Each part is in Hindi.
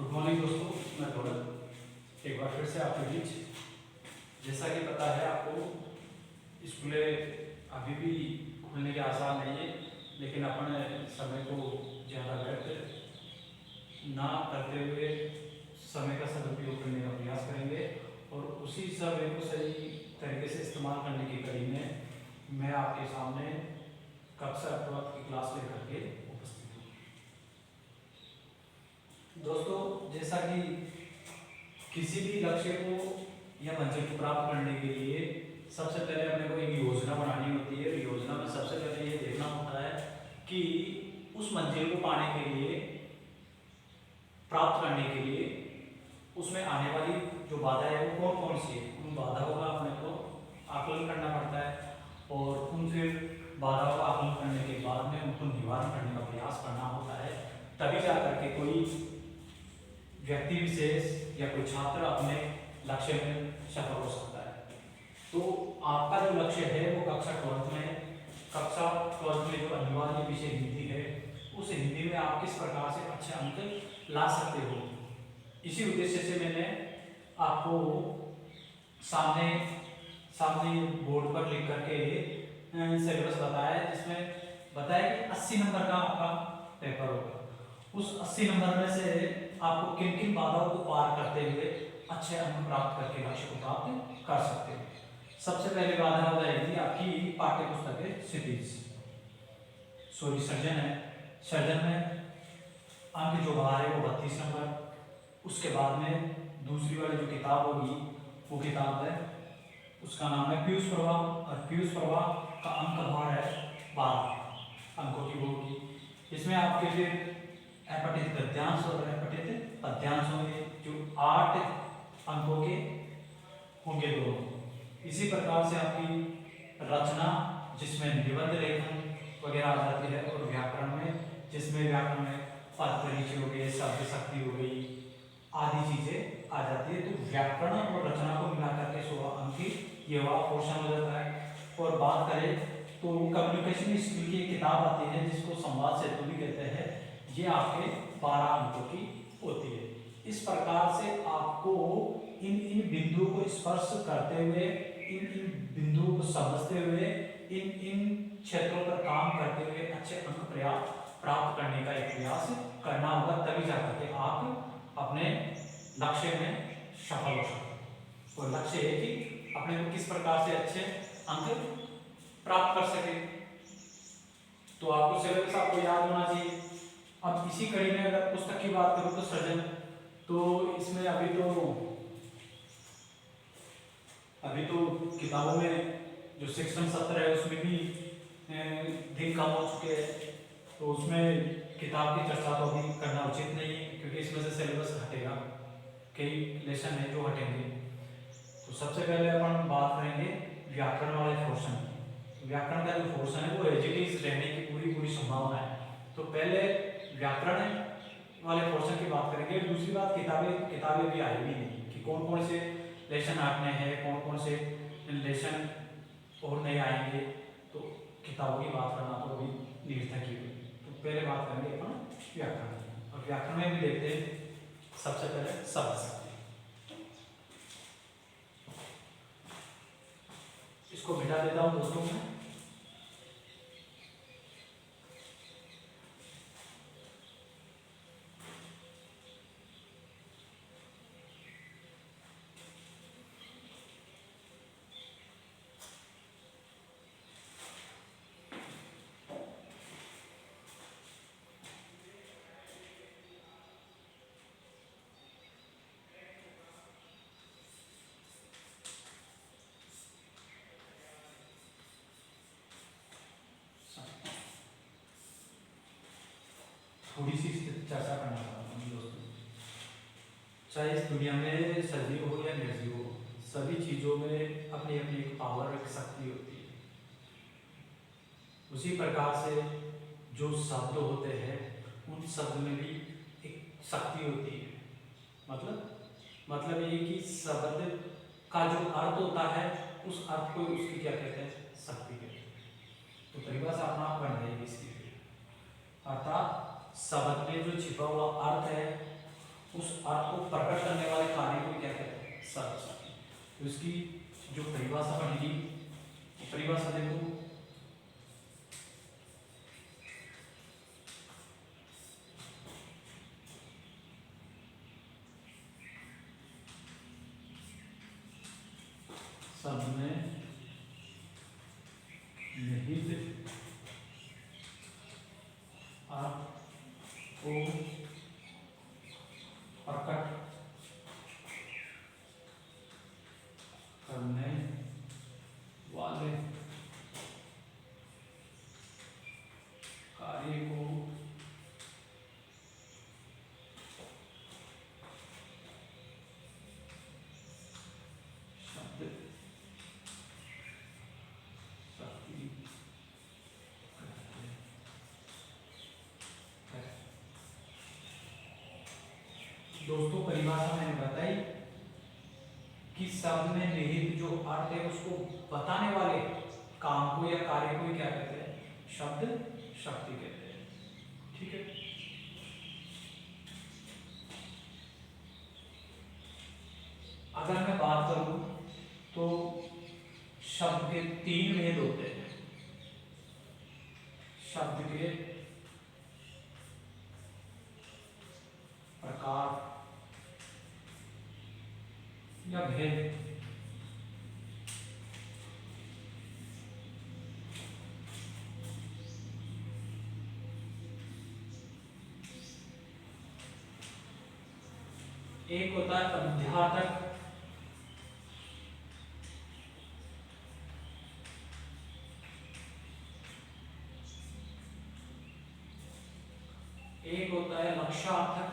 गुड मॉर्निंग दोस्तों, मैं दौलत एक बार फिर से आपके बीच। जैसा कि पता है आपको, स्कूलें अभी भी खुलने के आसार नहीं है, लेकिन अपने समय को ज़्यादा व्यर्थ ना करते हुए समय का सदुपयोग करने का प्रयास करेंगे और उसी समय को सही तरीके से इस्तेमाल करने की कड़ी में मैं आपके सामने कक्षा 12 की क्लास लेकर के उपस्थित हूँ। दोस्तों, जैसा कि किसी भी लक्ष्य को या मंजिल को प्राप्त करने के लिए सबसे पहले अपने को एक योजना बनानी होती है। योजना में सबसे पहले ये देखना होता है कि उस मंजिल को पाने के लिए, प्राप्त करने के लिए उसमें आने वाली जो बाधाएं है वो कौन कौन सी है। उन बाधाओं का अपने को आकलन करना पड़ता है और उन फिर बाधाओं का आकलन करने के बाद में उनको निवारण करने का प्रयास करना होता है। तभी जा करके कोई व्यक्ति विशेष या कोई छात्र अपने लक्ष्य में सफल हो सकता है। तो आपका जो लक्ष्य है वो कक्षा 12 में जो अनिवार्य विषय हिंदी है, उस हिंदी में आप किस प्रकार से अच्छे अंक ला सकते हो, इसी उद्देश्य से मैंने आपको सामने बोर्ड पर लिख करके सिलेबस बताया है, जिसमें बताया कि 80 नंबर का आपका पेपर होगा। उस 80 नंबर में से आपको किन किन बाधाओं को पार करते हुए अच्छे अंक प्राप्त करके लक्ष्य को प्राप्त कर सकते हो। सबसे पहले बाधा हो जाएगी आपकी पाठ्य पुस्तक है सर्जन है। सर्जन में अंक जो बाहर है वो 32 नंबर। उसके बाद में दूसरी वाली जो किताब होगी वो किताब है, उसका नाम है पीयूष प्रभा, और पीयूष प्रभा का अंक भार है 12 अंकों की होगी। इसमें आपके फिर अपठित गद्यांश और अपठित पद्यांश होंगे जो 8 अंकों के होंगे दोनों। इसी प्रकार से आपकी रचना, जिसमें निबंध लेखन वगैरह आ जाती है, और व्याकरण में, जिसमें व्याकरण में पद परिचय हो गए, शब्द शक्ति हो गई, आदि चीजें आ जाती है। तो व्याकरण और रचना को मिला करके 16 अंक की ये वाला पोर्शन हो जाता है। और बात करें तो कम्युनिकेशन स्किल की किताब आती है जिसको संवाद सेतु भी कहते हैं, ये आपके 12 अंकों की होती है। इस प्रकार से आपको इन बिंदुओं को स्पर्श करते हुए, इन बिंदुओं को समझते हुए, इन क्षेत्रों पर काम करते हुए अच्छे अंक प्राप्त करने का एक प्रयास करना होगा। तभी जाकर के आप अपने लक्ष्य में सफल हो सकते। और लक्ष्य है कि अपने को किस प्रकार से अच्छे अंक प्राप्त कर सके। तो आपको सिलेबस आपको याद होना चाहिए। अब इसी कड़ी में अगर पुस्तक की बात करूं तो सृजन, तो इसमें अभी तो किताबों में जो सेक्शन 17 है उसमें भी दिन कम हो चुके हैं, तो उसमें किताब की चर्चा तो अभी करना उचित नहीं है, क्योंकि इसमें से सिलेबस हटेगा, कई लेसन है जो हटेंगे। तो सबसे पहले अपन बात करेंगे व्याकरण वाले पोर्शन की। व्याकरण का जो पोर्शन है वो एजिटिव रहने की पूरी संभावना है। तो पहले व्याकरण वाले पोर्शन की बात करेंगे। दूसरी बात, किताबें भी आई भी नहीं कि कौन कौन से लेसन आने हैं, कौन कौन से लेसन और नए आएंगे, तो किताबों की बात करना तो अभी निरर्थक ही हुई। तो पहले बात करेंगे अपन व्याकरण की, और व्याकरण में भी देखते हैं सबसे पहले शब्द शक्ति। इसको मिटा देता हूं दोस्तों में। थोड़ी सी चर्चा करना चाहता हूँ दोस्तों। चाहे इस दुनिया में सजीव हो या निर्जीव हो, सभी चीजों में अपनी अपनी एक पावर, एक शक्ति होती है। उसी प्रकार से जो शब्द होते हैं उन शब्द में भी एक शक्ति होती है। मतलब ये कि शब्द का जो अर्थ होता है उस अर्थ को उसकी क्या कहते हैं, शक्ति कहते हैं। तो परिभाषा अपना बन जाएगी इसकी। अर्थात शब्द में जो छिपा हुआ अर्थ है उस अर्थ को प्रकट करने वाले कार्य को क्या कहते हैं? शब्द शक्ति। तो इसकी जो परिभाषा बनेगी, परिभाषा देखो, शब्द में निहित अर्थ को प्रकट करने वाले कार्य को शब्द शक्ति कहते हैं। दोस्तों, परिभाषा मैंने बताई कि शब्द में निहित जो अर्थ है उसको बताने वाले काम को या कार्य को क्या कहते हैं? शब्द शक्ति कहते हैं। ठीक है। अगर मैं बात करूं तो शब्द के 3 भेद होते हैं। शब्द के प्रकार या भेद। एक होता है अध्यात्मक, एक होता है लक्ष्यार्थक,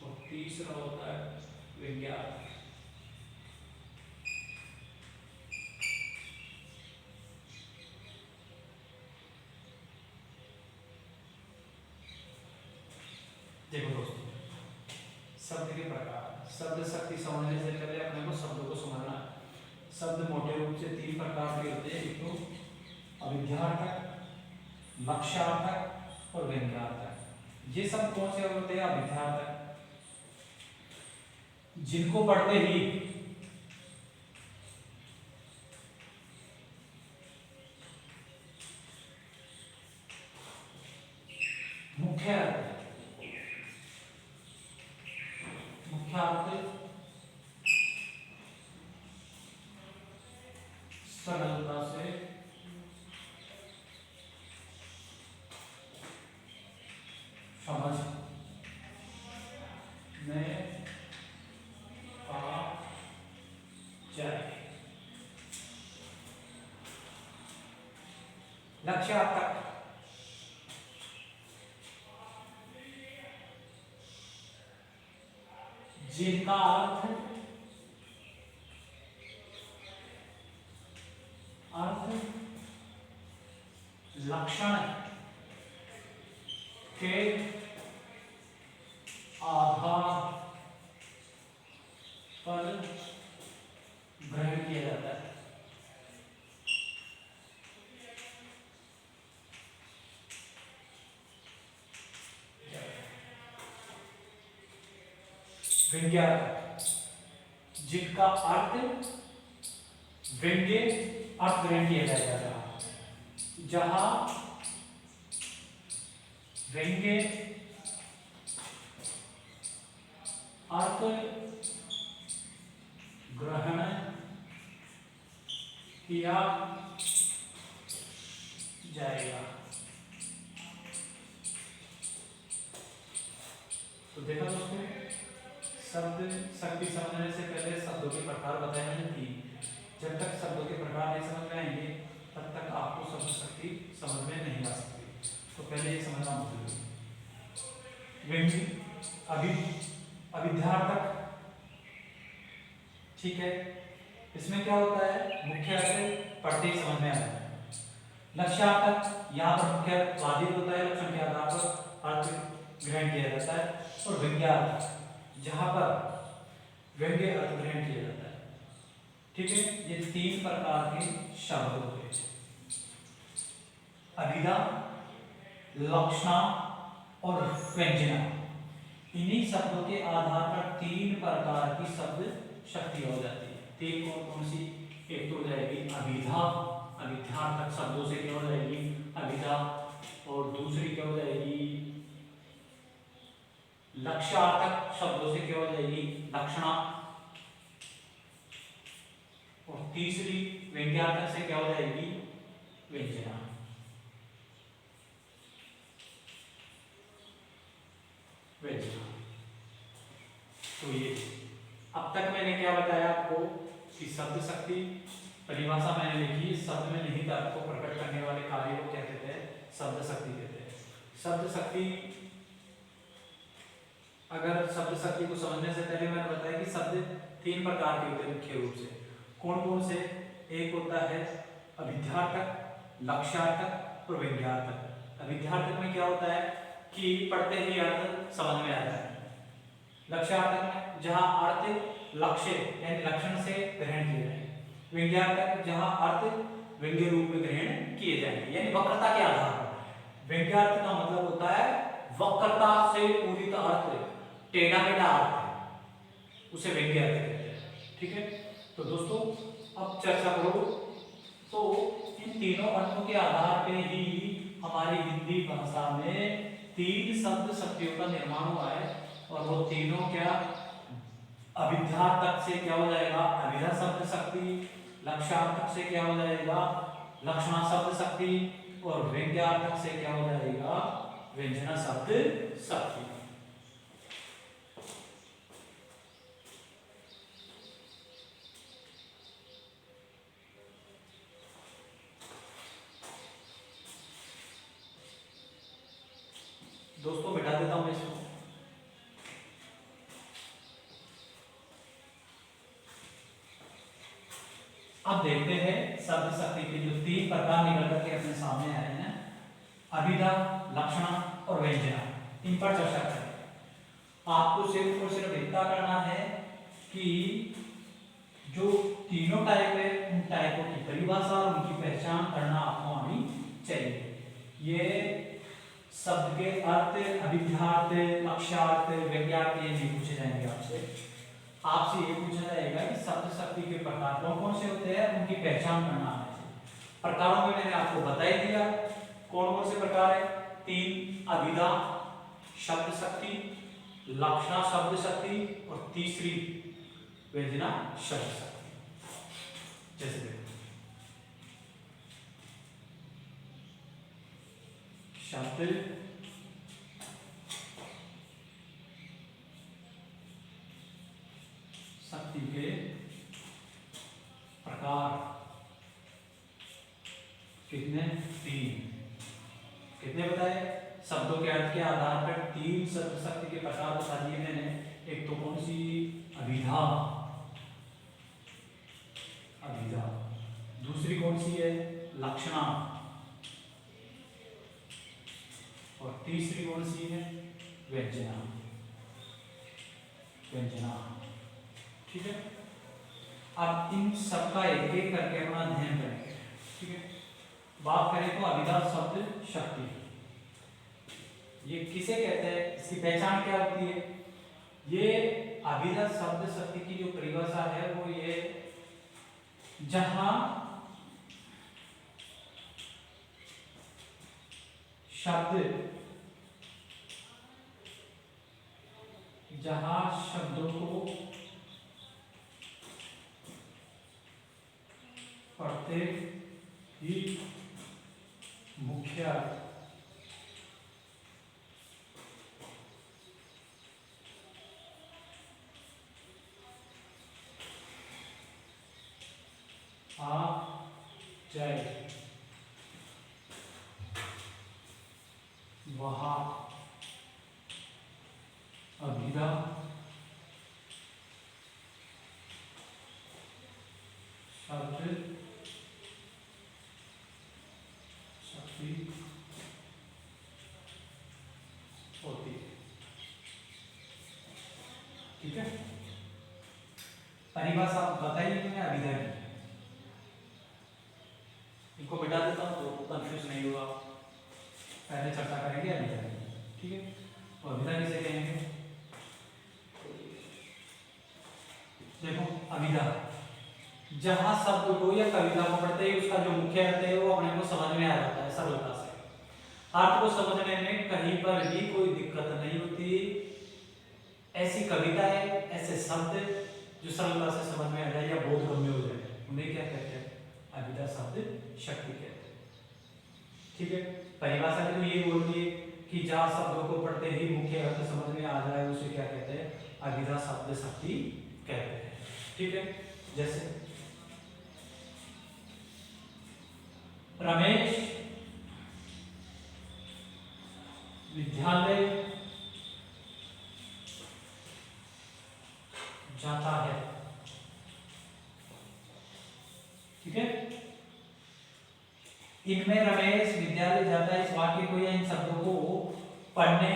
और तीसरा होता है विज्ञान। देखो दोस्तों, शब्द के प्रकार, शब्द शक्ति समझने से पहले अपने को शब्दों को समझना है। शब्द मोटे रूप से 3 प्रकार के होते हैं। एक तो अविद्यार्थक, लक्ष्यार्थक और व्यंग्यार्थक। ये सब कौन से होते हैं? अविद्यार्थक, जिनको पढ़ते ही मुख्य अर्थ सरलता से समझ में आ जाए। लक्ष्यार्थक, जिनका अर्थ लक्षण के आधार पर ग्रहण किया जाता है। व्यंग्यार्थक, जिनका अर्थ व्यंग्य अर्थ ग्रहण किया जाएगा। जहां व्यंग्य अर्थ ग्रहण किया जाएगा। तो देखा दोस्तों, शब्द शक्ति समझने से पहले शब्दों के प्रकार बताए मैंने थी। जब तक शब्दों के प्रकार नहीं समझ में आएंगे तब तक आपको शब्द शक्ति समझ में नहीं आ सकती। तो पहले ये समझना जरूरी है। व्यंग्य अविद्यार्थक, ठीक है, इसमें क्या होता है? मुख्य से पढ़ते ही समझ में आता है। लक्ष्यार्थक, यहाँ पर मुख्य बाधित होता है, लक्षण के आधार पर अर्थ ग्रहण किया जाता है। और व्यंग्यार्थक, जहाँ पर व्यंग्य अर्थ ग्रहण किया जाता है। ठीक है, ये 3 प्रकार के शब्द होते हैं। अभिधा, लक्षणा और व्यंजना। इन्हीं शब्दों के आधार पर तीन प्रकार की शब्द शक्ति हो जाती है। तीन कौन कौन सी? एक तो हो जाएगी अभिधा, अभिधार्थक शब्दों से क्या हो जाएगी? अभिधा। और दूसरी क्या हो जाएगी? लक्ष्यार्थक शब्दों से क्या हो जाएगी? लक्षणा। और तीसरी व्यंग्यार्थक से क्या हो जाएगी? व्यंजना। व्यंजना। तो ये अब तक मैंने क्या बताया आपको कि शब्द शक्ति परिभाषा मैंने लिखी, शब्द में निहित अर्थ को प्रकट करने वाले कार्य को क्या कहते हैं? शब्द शक्ति कहते हैं। शब्द शक्ति, अगर शब्द शक्ति को समझने से पहले मैंने बताया कि शब्द तीन प्रकार के होते हैं मुख्य रूप से। कौन कौन से? एक होता है अभिध्यार्थक, लक्ष्यार्थक और व्यंग्यार्थक। अभिध्यार्थक में क्या होता है कि पढ़ते ही अर्थ समझ में आता है। लक्ष्यार्थक में जहां अर्थ लक्ष्य यानी लक्षण से ग्रहण किए जाएंगे। व्यंग्यार्थक जहां अर्थ व्यंग्य रूप में ग्रहण किए जाएंगे यानी वक्रता के आधार पर। व्यंग्यार्थ का मतलब होता है वक्रता से पूरित अर्थ, टेढ़ा मेढ़ा अर्थ, उसे व्यंग्यार्थ कहते हैं। ठीक है, तो दोस्तों अब चर्चा करो। तो इन तीनों अर्थों के आधार पे ही हमारी हिंदी भाषा में तीन शब्द शक्तियों का निर्माण हुआ है। और वो तीनों क्या? अभिध्यार्थक से क्या हो जाएगा? अभिधा शब्द शक्ति। लक्ष्यार्थक से क्या हो जाएगा? लक्षणा शब्द शक्ति। और व्यंग्यार्थक से क्या हो जाएगा? व्यंजना शब्द शक्ति। दोस्तों मिटा देता हूं इसको। अब देखते हैं शब्द शक्ति के जो तीन प्रकार निकल करके अपने सामने आए हैं, अभिधा, लक्षणा और व्यंजना, इन पर चर्चा करें। आपको सिर्फ और सिर्फ इतना करना है कि जो तीनों टाइप है उन टाइपों की परिभाषा और उनकी पहचान करना आपको आनी चाहिए। ये शब्द के अर्थ, अभिध्यार्थ, लक्ष्यार्थ, व्यंग्यार्थ ये नहीं पूछे जाएंगे आपसे। आपसे ये पूछा जाएगा कि शब्द शक्ति के प्रकार कौन कौन से होते हैं, उनकी पहचान करना आना चाहिए। प्रकारों में मैंने आपको बता ही दिया कौन कौन से प्रकार है। तीन, अभिधा शब्द शक्ति, लक्षणा शब्द शक्ति और तीसरी व्यंजना शब्द शक्ति। जैसे देखो शब्द शक्ति के प्रकार कितने? तीन। कितने बताए? शब्दों के अर्थ के आधार पर तीन शब्द शक्ति के प्रकार बता दिए मैंने। एक तो कौन सी? अभिधा, अभिधा। दूसरी कौन सी है? लक्षणा। और तीसरी कौन सी है? व्यंजना, व्यंजना। ठीक है, अब इन सबका एक एक करके अपना अध्ययन करेंगे। ठीक है, बात करें तो अभिधा शब्द शक्ति, ये किसे कहते हैं, इसकी पहचान क्या होती है? ये अभिधा शब्द शक्ति की जो परिभाषा है वो ये, जहां शब्दों को पढ़ते ही मुख्य आ जाए वहाँ अभिधा शब्द शक्ति होती है। ठीक है, परिभाषा बताइए मैंने अभिधा की, इनको बिठा देता हूँ तो कंफ्यूज नहीं होगा। पहले चर्चा करेंगे अभिधा की, ठीक है। तो अभिधा किसे कहेंगे? देखो अभिधा, जहां शब्द को या कविता को पढ़ते ही उसका जो मुख्य अर्थ है वो अपने को समझ में आ जाता है सरलता से, अर्थ को समझने में कहीं पर भी कोई दिक्कत नहीं होती। ऐसी कविता है, ऐसे शब्द जो सरलता से समझ में आ जाए या बोधगम्य हो जाए, उन्हें क्या कहते हैं? अभिधा शब्द शक्ति कहते हैं, ठीक है। परिभाषा तो ये बोल रही है कि जहां शब्दों को पढ़ते ही मुख्य अर्थ समझ में आ जाए उसे क्या कहते हैं? अभिधा शब्द शक्ति कहते हैं, ठीक है। जैसे रमेश विद्यालय जाता है, ठीक है। इनमें रमेश विद्यालय जाता है इस वाक्य को या इन शब्दों को पढ़ने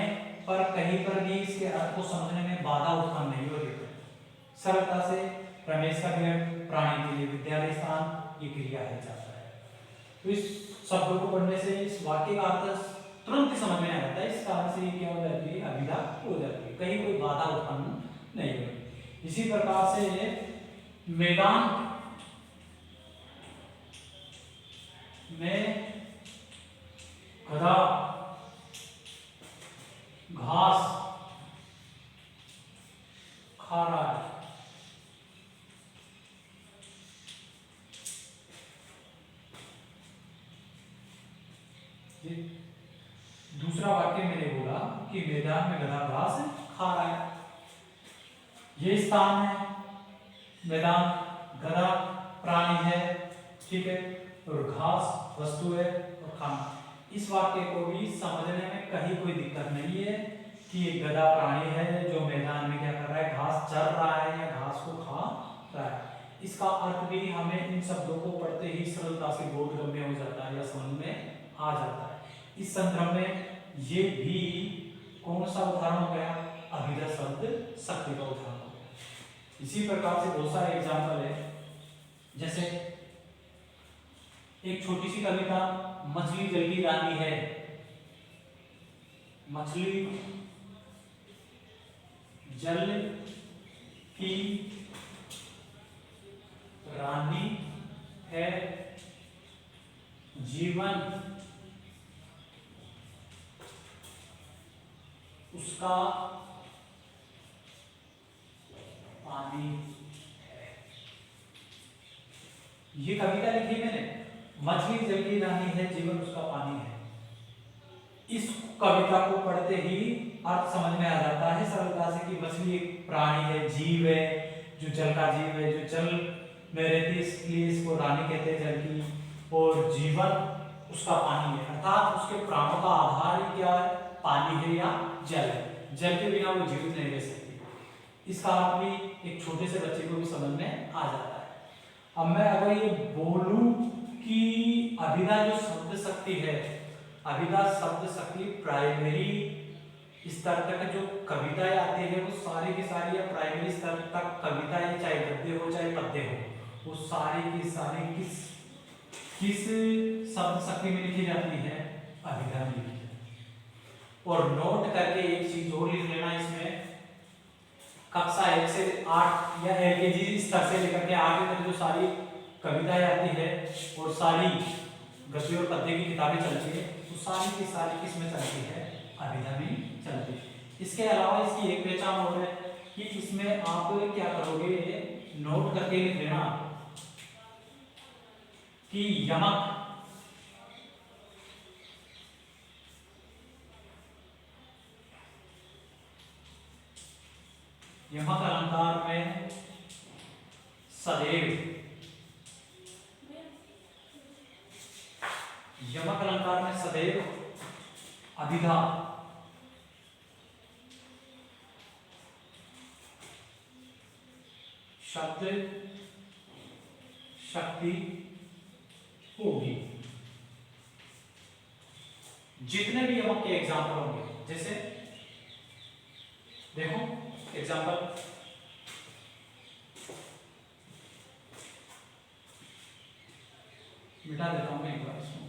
पर कहीं पर भी इसके अर्थ को समझने में बाधा उत्पन्न नहीं होती। सरलता से रमेश का क्रिया प्राणी के लिए विद्यालय स्थान ये क्रिया है जाता है, तो इस शब्दों को पढ़ने से इस वाक्य का अर्थ तुरंत ही समझ में आ जाता है। इस कारण से ये क्या हो जाती है? अभिधा हो जाती है, कहीं कोई बाधा उत्पन्न नहीं होती। इसी प्रकार से मैदान में गधा घास खा रहा है, दूसरा वाक्य मैंने बोला कि मैदान में गधा घास खा रहा है, ये स्थान है, मैदान गधा प्राणी है, ठीक है, और घास वस्तु है और खाना। इस वाक्य को भी समझने में कहीं कोई दिक्कत नहीं है कि ये गधा प्राणी है जो मैदान में क्या कर रहा है? घास चर रहा है या घास को खा रहा है। इसका अर्थ भी हमें इन शब्दों को पढ़ते ही सरलता से बोधगम्य हो जाता है या समझ में आ जाता है। इस संदर्भ में ये भी कौन सा उदाहरण हो गया? अभिधा शब्द शक्ति का उदाहरण हो गया। इसी प्रकार से बहुत सारे एग्जाम्पल है, जैसे एक छोटी सी कविता मछली जल की रानी है, मछली जल की रानी है, जीवन उसका पानी है। ये कविता लिखी मैंने, मछली जल की रानी है, जीवन उसका पानी है। इस कविता को पढ़ते ही अर्थ समझ में आ जाता है सरलता से कि मछली एक प्राणी है, जीव है, जो जल का जीव है, जो जल में रहती है, इसलिए इसको रानी कहते हैं जल की, और जीवन उसका पानी है, अर्थात उसके प्राणों का आधार ही क्या है? पानी है या जल है। जल के बिना वो जीवित नहीं रह सकती। इसका अर्थ भी एक छोटे से बच्चे को भी समझ में आ जाता है। अब मैं अगर ये बोलूं कि अभिधा जो शब्द शक्ति है, अभिधा शब्द शक्ति प्राइमरी स्तर तक जो कविताएं आती है वो सारी की सारी या प्राइमरी स्तर तक कविताएं, चाहे गद्य हो चाहे पद्य हो, वो सारी की सारी किस शब्द शक्ति में लिखी जाती है? अभिधा में लिखी जाती है। और नोट करके एक चीज और लिख लेना, इसमें कक्षा 1 से 8 या एलकेजी स्तर से लेकर के आगे तक जो सारी कविताएं आती है और सारी गद्य और पद्य की किताबें चलती है, तो सारी की सारी किसमें चलती है? अभिधा में चलती है। इसके अलावा इसकी एक पहचान और है कि इसमें आप क्या करोगे? नोट करके लिख लेना कि यमक यमक अलंकार में सदैव, यमक अलंकार में सदैव अभिधा शब्द शक्ति होगी। जितने भी यमक के एग्जाम्पल होंगे, जैसे देखो एग्जाम्पल, मिटा देता हूं मैं एक बार इसको।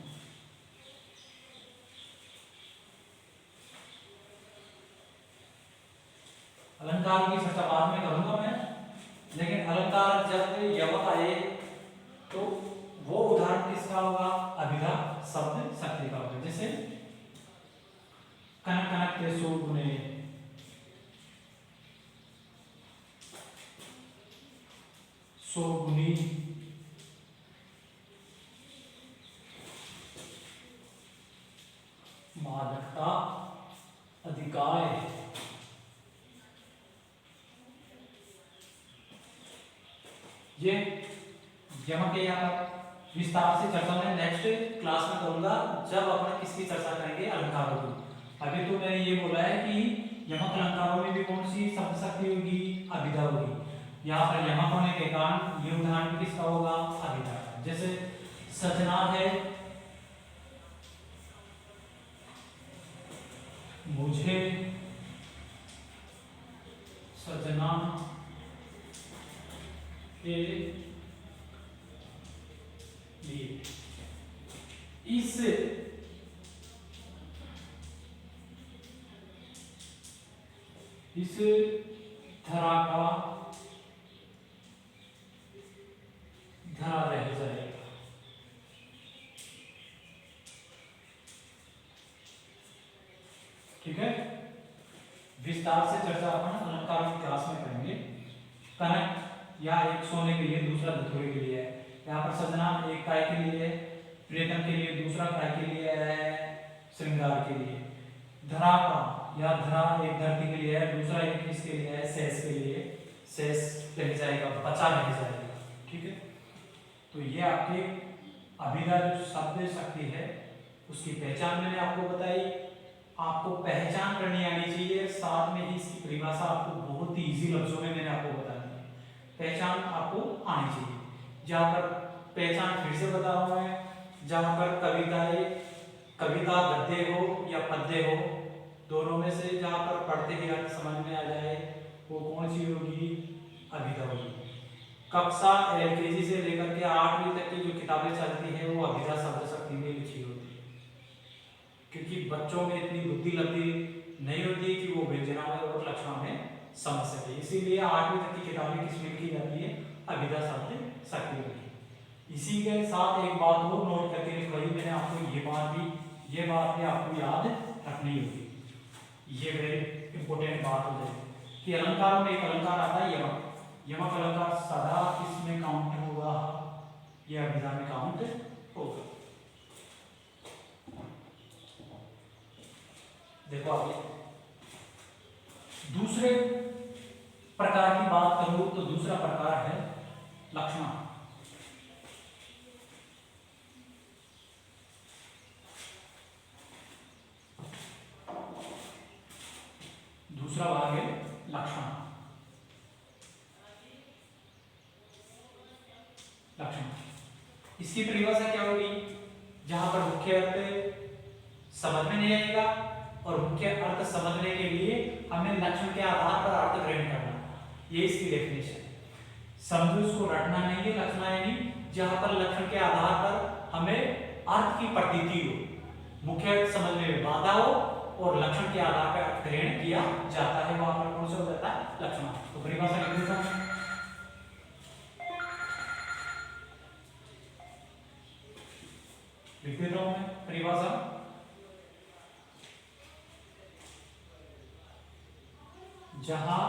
अलंकार की चर्चा बाद में करूंगा मैं, लेकिन अलंकार जब यवक आए तो वो उदाहरण किसका होगा? अभिधा शब्द शक्ति का होगा। जैसे कनक कनक के सो गुने, सो गुनी, मादकता अधिकाय, ये यमक के यहाँ पर विस्तार से चर्चा मैं नेक्स्ट क्लास में करूंगा जब अपन किसकी चर्चा करेंगे? अलंकारों की। अभी तो मैंने ये बोला है कि यमक अलंकारों में भी कौन सी शब्द शक्ति होगी? अभिधा होगी। यहाँ पर यमक होने के कारण ये उदाहरण किसका होगा? अभिधा का। जैसे सजना है, मुझे सजना के लिए, इस धरा का धरा रह जाएगा। ठीक है, विस्तार से चर्चा अपन अलंकार की क्लास में करेंगे। कनक या एक सोने के लिए, दूसरा धतूरे के लिए है। यहाँ पर सजना एक काय के लिए है, प्रियतम के लिए, दूसरा काय के लिए है, श्रृंगार के लिए। धरा का या धरा एक धरती के लिए है, दूसरा एक किसके लिए है? शेष के लिए। शेष रह जाएगा, बचा रह जाएगा। ठीक है, तो ये आपके अभिधा जो शब्द शक्ति है उसकी पहचान मैंने आपको बताई। आपको पहचान करनी आनी चाहिए, साथ में ही इसकी परिभाषा आपको बहुत ही इजी लफ्जों में मैंने आपको बता दी। पहचान आपको आनी चाहिए। जहाँ पर पहचान फिर से बता रहा हूं मैं, जहाँ पर कविता गद्य हो या पद्य हो, दोनों में से जहाँ पर पढ़ते ही अर्थ समझ में आ जाए वो कौन सी होगी? अभिधा होगी। कक्षा LKG से लेकर के 8वीं तक की जो किताबें चलती हैं वो अभिधा शब्द शक्ति में लिखी होती है, क्योंकि बच्चों में इतनी बुद्धि लगती नहीं होती कि वो व्यंजनाओं और लक्षणों में समझ सके। इसीलिए 8वीं तक की किताबें किसमें लिखी जाती है? अभिधा शब्द शक्ति में। इसी के साथ एक बात को नोट करके लिखवाई मैंने आपको, ये बात भी आपको याद रखनी होगी। ये वेरी इंपॉर्टेंट बात हो जाएगी कि अलंकार में एक अलंकार आता है यमक। यमक अलंकार सदा किसमें काउंट होगा? ये अभिधा में काउंट होगा। देखो आगे दूसरे प्रकार की बात करूं तो दूसरा प्रकार है लक्षण। दूसरा भाग है लक्षण। इसकी परिभाषा क्या होगी? जहां पर मुख्य अर्थ समझ में नहीं आएगा और मुख्य अर्थ समझने के लिए हमें लक्षण के आधार पर अर्थ ग्रहण करना, ये इसकी डेफिनेशन है। समझो इसको, रटना नहीं है लक्षण, यानी जहां पर लक्षण के आधार पर हमें अर्थ की प्रतीति हो, मुख्य अर्थ समझने में बाधा हो और लक्षण के आधार पर अर्थ ग्रहण किया जाता है, वहां पर कौन सा हो जाता है? लक्षण। तो परिभाषा लिख देता हूं, लिख देता हूं मैं परिभाषा। जहां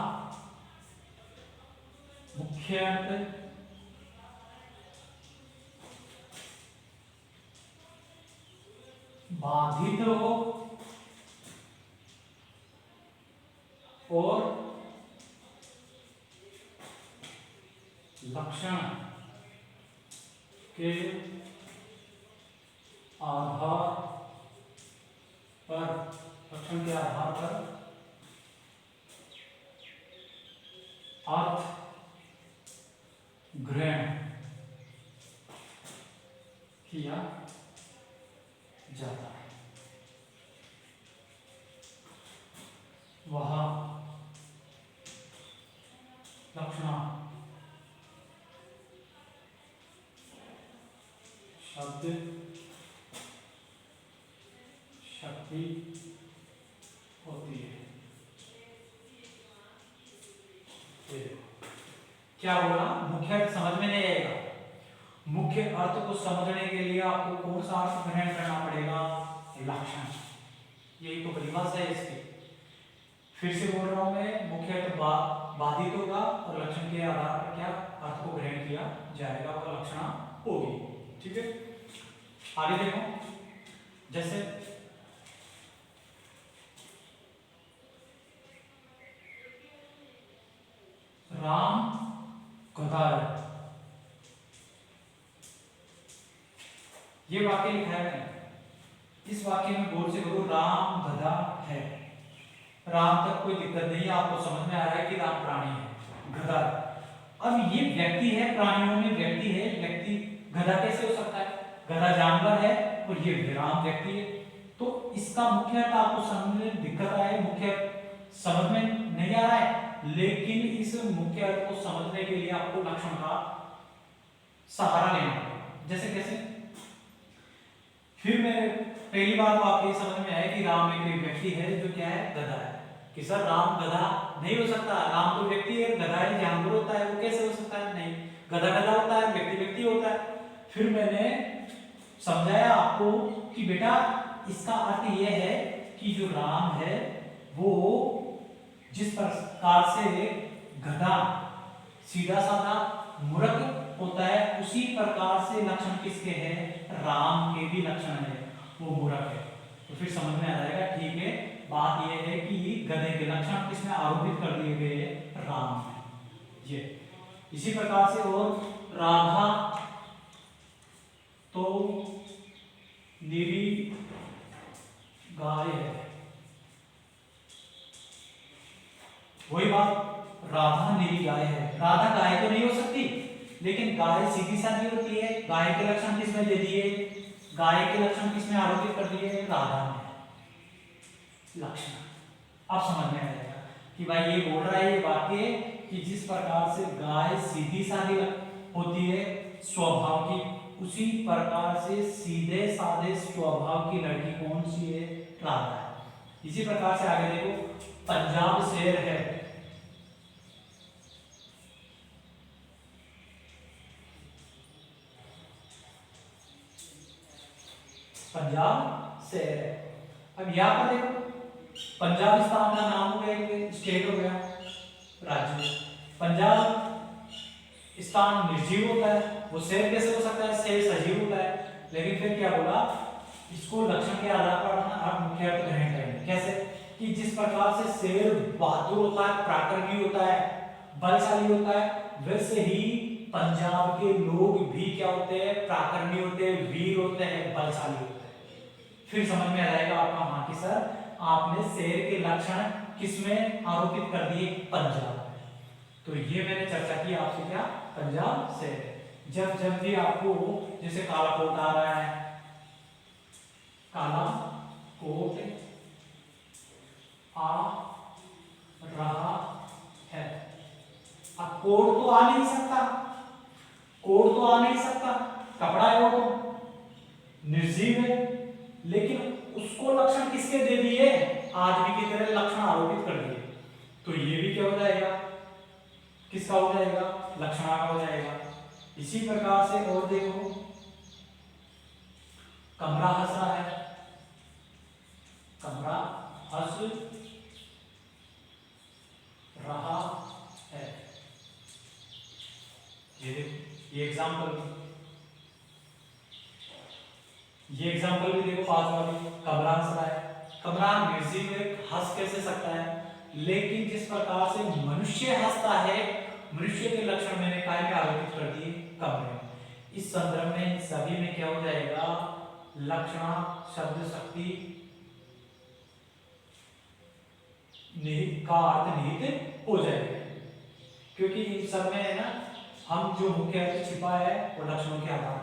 मुख्य अर्थ बाधित हो और लक्षण के आधार पर, लक्षण के आधार पर अर्थ ग्रहण किया जाता है, वह लक्षण शब्द शक्ति होती है। क्या बोला, मुख्य अर्थ समझ में नहीं आएगा। मुख्य अर्थ को समझने के लिए आपको कौन सा अर्थ ग्रहण करना पड़ेगा, लक्षण। यही तो परिभाषा है इसकी। फिर से बोल रहा हूं मैं, मुख्य अर्थ बाधित होगा और लक्षण के आधार पर क्या अर्थ को ग्रहण किया जाएगा, वह लक्षणा होगी। ठीक है, आगे देखो, जैसे राम गधा है, ये वाक्य लिखा है मैंने। इस वाक्य में गौर से करो, राम गधा है। राम तक कोई दिक्कत नहीं है, आपको समझ में आ रहा है कि राम प्राणी है, गधा। अब ये व्यक्ति है, प्राणियों में व्यक्ति है, व्यक्ति गधा कैसे हो सकता है, गधा जानवर है और ये विराम व्यक्ति है। तो इसका मुख्य अर्थ आपको समझने में दिक्कत आए, मुख्य समझ में नहीं आ रहा है, लेकिन इस मुख्य अर्थ को समझने के लिए आपको लक्षण का सहारा लेना है। जैसे कैसे, फिर मैं पहली बार तो आपको ये समझ में आया कि राम एक व्यक्ति है जो क्या है, गधा है। कि सर राम गधा नहीं हो सकता, राम तो व्यक्ति है, गधा ही जानवर होता है, वो कैसे हो सकता है, नहीं, गधा गधा होता है, व्यक्ति व्यक्ति होता है। फिर मैंने समझाया आपको कि बेटा इसका अर्थ यह है कि जो राम है वो जिस प्रकार से गधा सीधा साधा मूर्ख होता है, उसी प्रकार से लक्षण किसके हैं, राम के भी लक्षण है, वो मूर्ख है। तो फिर समझ में आ जाएगा, ठीक है, बात यह है कि गधे के लक्षण किसमें आरोपित कर दिए गए, राम में। ये इसी प्रकार से, और राधा तो निरी गाय है, वही बात, राधा निरी गाय है। राधा गाय तो नहीं हो सकती, लेकिन गाय सीधी साधी होती है। गाय के लक्षण किसमें दे दिए, गाय के लक्षण किसमें आरोपित कर दिए, राधा में लक्षण। अब समझ में आ जाएगा कि भाई ये बोल रहा है ये वाक्य कि जिस प्रकार से गाय सीधी साधी होती है स्वभाव की, उसी प्रकार से सीधे साधे स्वभाव की लड़की कौन सी है, राधा है। इसी प्रकार से आगे देखो, पंजाब शेर है, पंजाब शेर है। अब यहां पर देखो, पंजाब स्थान का नाम हो गया, एक स्टेट हो गया, राज्य। पंजाब स्थान निर्जीव होता है, वो शेर कैसे हो सकता है, शेर सजीव होता है। लेकिन फिर क्या बोला, इसको लक्षण के आधार पर आप मुख्य अर्थ ग्रहण करेंगे। कैसे कि जिस प्रकार से शेर बहादुर होता है, पराक्रमी होता है, बलशाली होता है, वैसे ही पंजाब के लोग भी क्या होते हैं, पराक्रमी होते हैं, वीर होते हैं, बलशाली होते हैं। फिर समझ में आ जाएगा आपका, हाँ कि सर आपने शेर के लक्षण किसमें आरोपित कर दिए, पंजाब। तो ये मैंने चर्चा की आपसे, क्या पंजाब शेर। जब भी आपको जैसे काला कोट आ रहा है, काला कोट आ रहा है, अब कोट तो आ नहीं सकता, कोट तो आ नहीं सकता, कपड़ा है वो तो निर्जीव है, लेकिन उसको लक्षण किसके दे दिए, आदमी की तरह लक्षण आरोपित कर दिए। तो ये भी क्या हो जाएगा, किसका हो जाएगा, लक्षणा का हो जाएगा। इसी प्रकार से और देखो, कमरा हंस रहा है, कमरा हंस रहा है, ये देखो, ये एग्जाम्पल भी देखो, पांच वाली, कमरा हंस रहा है। कमरा निर्जीव है, हंस कैसे सकता है, लेकिन जिस प्रकार से मनुष्य हंसता है, मनुष्य के लक्षण मैंने काय में आरोपित कर दिए, कमरे। इस संदर्भ में सभी में क्या हो जाएगा, लक्षणा शब्द शक्ति निहित का अर्थ निहित हो जाएगा, क्योंकि इन सब में है ना, हम जो मुख्य अर्थ छिपा है वो लक्षणों के आधार